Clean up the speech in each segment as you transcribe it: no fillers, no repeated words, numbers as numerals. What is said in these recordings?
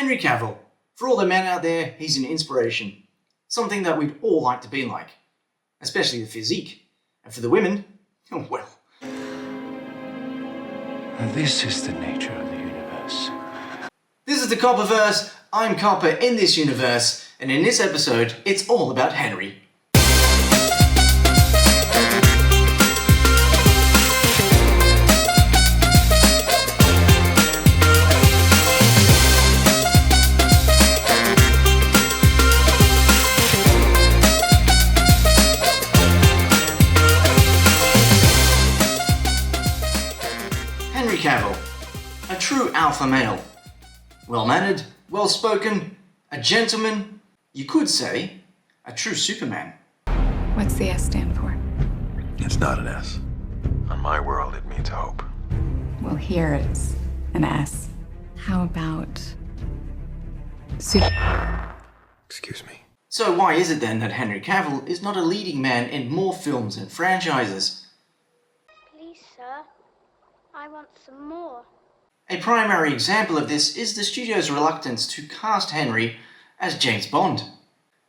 Henry Cavill. For all the men out there, he's an inspiration. Something that we'd all like to be like. Especially the physique. And for the women, well. This is the nature of the universe. This is the Koppaverse. I'm Koppa in this universe, and in this episode, it's all about Henry. Henry Cavill, a true alpha male. Well-mannered, well-spoken, a gentleman, you could say, a true Superman. What's the S stand for? It's not an S. On my world, it means hope. Well, here it's an S. How about Excuse me. So why is it then that Henry Cavill is not a leading man in more films and franchises? Please, sir, I want some more. A primary example of this is the studio's reluctance to cast Henry as James Bond.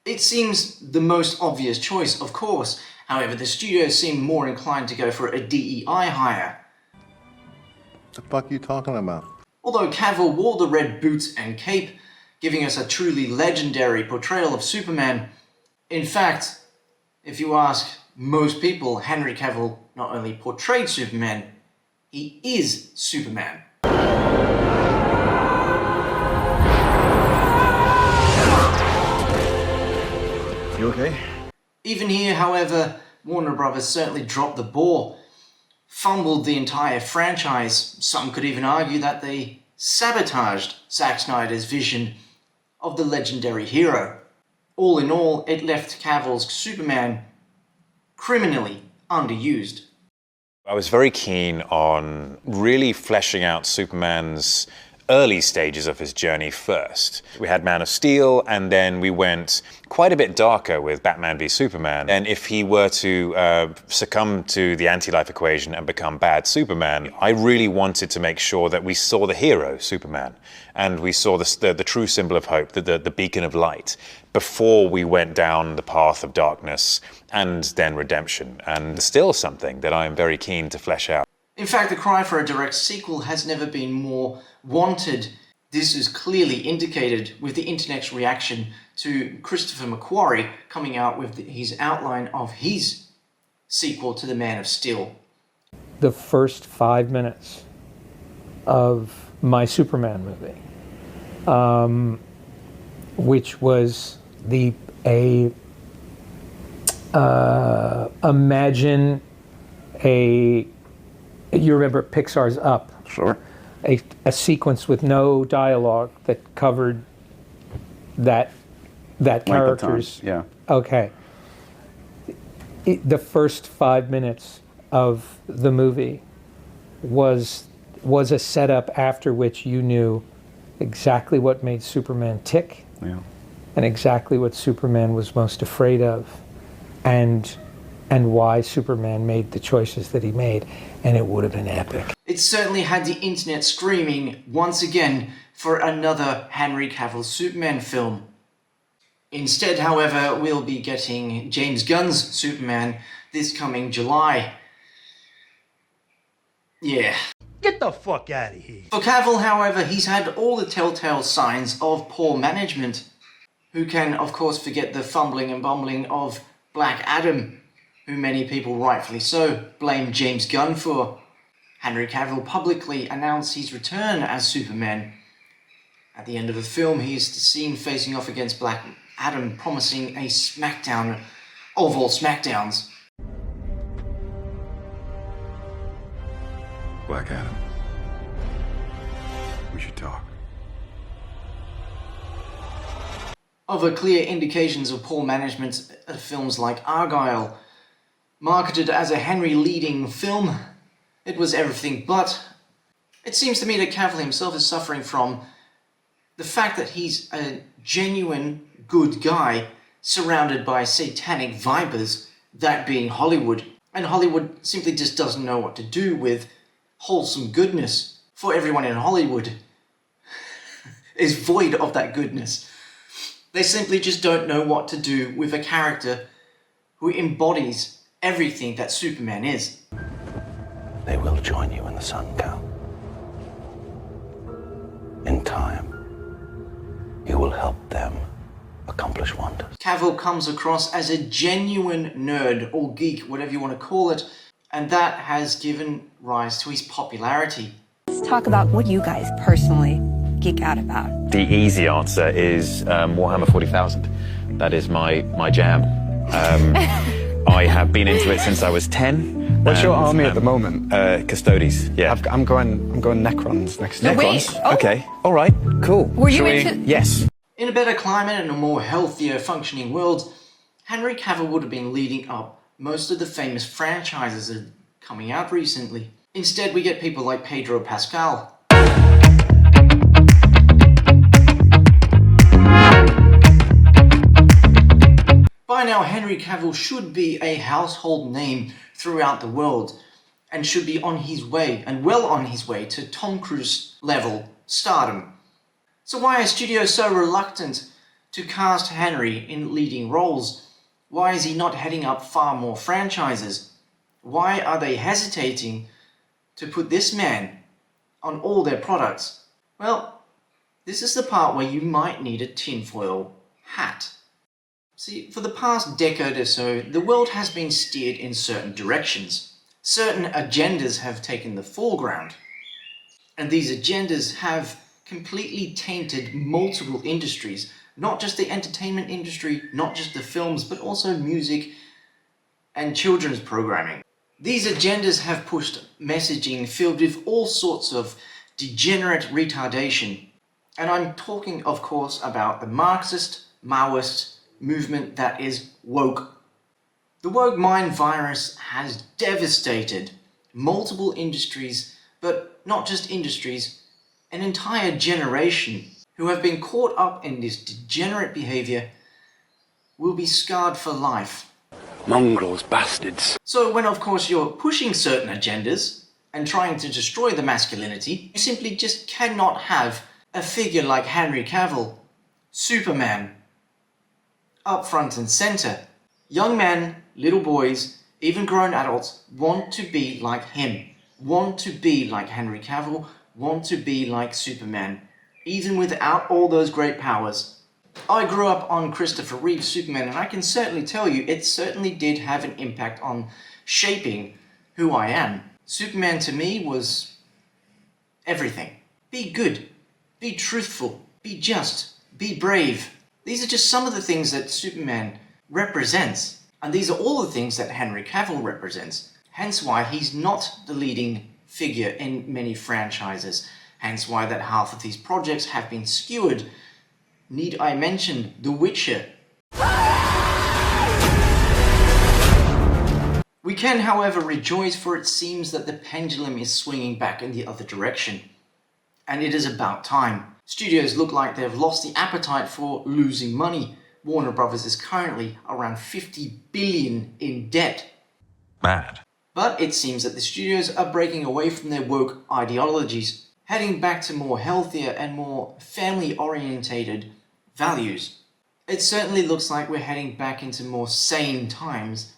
It seems the most obvious choice, of course. However, the studio seemed more inclined to go for a DEI hire. The fuck you talking about? Although Cavill wore the red boots and cape, giving us a truly legendary portrayal of Superman. In fact, if you ask most people, Henry Cavill not only portrayed Superman, he is Superman. You okay? Even here, however, Warner Brothers certainly dropped the ball, fumbled the entire franchise. Some could even argue that they sabotaged Zack Snyder's vision of the legendary hero. All in all, it left Cavill's Superman criminally underused. I was very keen on really fleshing out Superman's early stages of his journey first. We had Man of Steel, and then we went quite a bit darker with Batman v Superman. And if he were to succumb to the anti-life equation and become bad Superman, I really wanted to make sure that we saw the hero, Superman, and we saw the true symbol of hope, the beacon of light, before we went down the path of darkness and then redemption. And still something that I am very keen to flesh out. In fact, the cry for a direct sequel has never been more wanted. This is clearly indicated with the internet's reaction to Christopher McQuarrie coming out with his outline of his sequel to The Man of Steel. The first 5 minutes of my Superman movie, which was imagine you remember Pixar's Up? Sure. A sequence with no dialogue that covered that character's... Yeah. Okay. The first 5 minutes of the movie was a setup after which you knew exactly what made Superman tick, Yeah. and exactly what Superman was most afraid of, and why Superman made the choices that he made, and it would have been epic. It certainly had the internet screaming once again for another Henry Cavill Superman film. Instead, however, we'll be getting James Gunn's Superman this coming July. Yeah. Get the fuck out of here. For Cavill, however, he's had all the telltale signs of poor management. Who can, of course, forget the fumbling and bumbling of Black Adam, who many people, rightfully so, blame James Gunn for. Henry Cavill publicly announced his return as Superman. At the end of the film, he is seen facing off against Black Adam, promising a smackdown of all smackdowns. Black Adam. We should talk. Other clear indications of poor management are films like Argylle. Marketed as a Henry leading film, it was everything but. It seems to me that Cavill himself is suffering from the fact that he's a genuine good guy surrounded by satanic vipers, that being Hollywood. And Hollywood simply just doesn't know what to do with wholesome goodness for everyone in Hollywood. is void of that goodness. They simply just don't know what to do with a character who embodies everything that Superman is. They will join you in the sun, Cal. In time, you will help them accomplish wonders. Cavill comes across as a genuine nerd or geek, whatever you want to call it, and that has given rise to his popularity. Let's talk about what you guys personally geek out about. The easy answer is Warhammer 40,000. That is my jam. I have been into it since I was 10. What's your army at the moment? Custodes, yeah. I'm going Necrons next year. Necrons? Wait, oh. Okay, all right, cool. Were you Shall we- into- Yes. In a better climate and a more healthier functioning world, Henry Cavill would have been leading up most of the famous franchises that are coming out recently. Instead, we get people like Pedro Pascal. By now, Henry Cavill should be a household name throughout the world and should be on his way, and well on his way, to Tom Cruise level stardom. So why are studios so reluctant to cast Henry in leading roles? Why is he not heading up far more franchises? Why are they hesitating to put this man on all their products? Well, this is the part where you might need a tinfoil hat. See, for the past decade or so, the world has been steered in certain directions. Certain agendas have taken the foreground. And these agendas have completely tainted multiple industries. Not just the entertainment industry, not just the films, but also music and children's programming. These agendas have pushed messaging filled with all sorts of degenerate retardation. And I'm talking, of course, about the Marxist, Maoist movement that is woke. The woke mind virus has devastated multiple industries, but not just industries, an entire generation who have been caught up in this degenerate behavior will be scarred for life. Mongrels, bastards. So when of course you're pushing certain agendas and trying to destroy the masculinity, you simply just cannot have a figure like Henry Cavill, Superman, up front and center. Young men, little boys, even grown adults want to be like him, want to be like Henry Cavill, want to be like Superman, even without all those great powers. I grew up on Christopher Reeve's Superman, and I can certainly tell you it certainly did have an impact on shaping who I am. Superman to me was everything. Be good, be truthful, be just, be brave. These are just some of the things that Superman represents, and these are all the things that Henry Cavill represents. Hence why he's not the leading figure in many franchises. Hence why that half of these projects have been skewered. Need I mention The Witcher? We can, however, rejoice, for it seems that the pendulum is swinging back in the other direction. And it is about time. Studios look like they've lost the appetite for losing money. Warner Brothers is currently around 50 billion in debt. Mad. But it seems that the studios are breaking away from their woke ideologies, heading back to more healthier and more family-orientated values. It certainly looks like we're heading back into more sane times.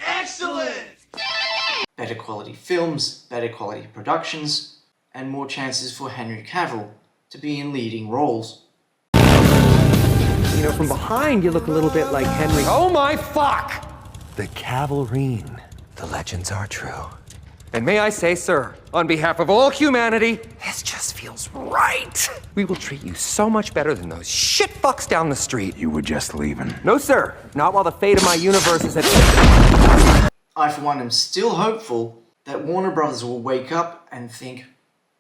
Excellent! Better quality films, better quality productions, and more chances for Henry Cavill to be in leading roles. You know, from behind you look a little bit like Henry. Oh my fuck! The Cavalrine. The legends are true. And may I say, sir, on behalf of all humanity, this just feels right. We will treat you so much better than those shit fucks down the street. You were just leaving. No, sir. Not while the fate of my universe is at stake. I, for one, am still hopeful that Warner Brothers will wake up and think,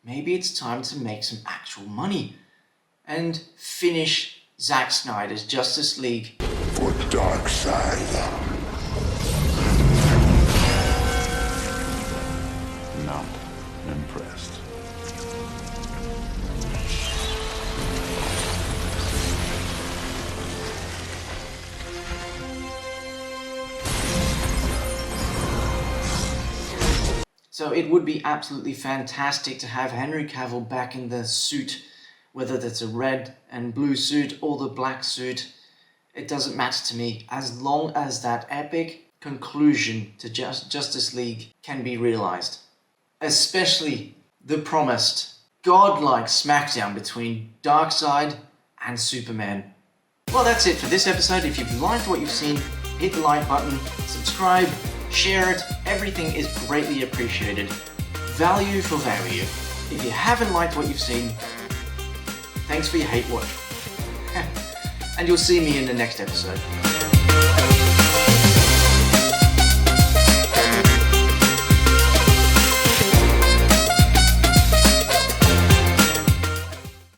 maybe it's time to make some actual money and finish Zack Snyder's Justice League. For Darkseid. Not impressed. So it would be absolutely fantastic to have Henry Cavill back in the suit whether that's a red and blue suit or the black suit, it doesn't matter to me as long as that epic conclusion to Justice League can be realized. Especially the promised godlike smackdown between Darkseid and Superman. Well, that's it for this episode. If you've liked what you've seen, hit the like button, subscribe, share it. Everything is greatly appreciated. Value for value. If you haven't liked what you've seen, thanks for your hate watch. And you'll see me in the next episode.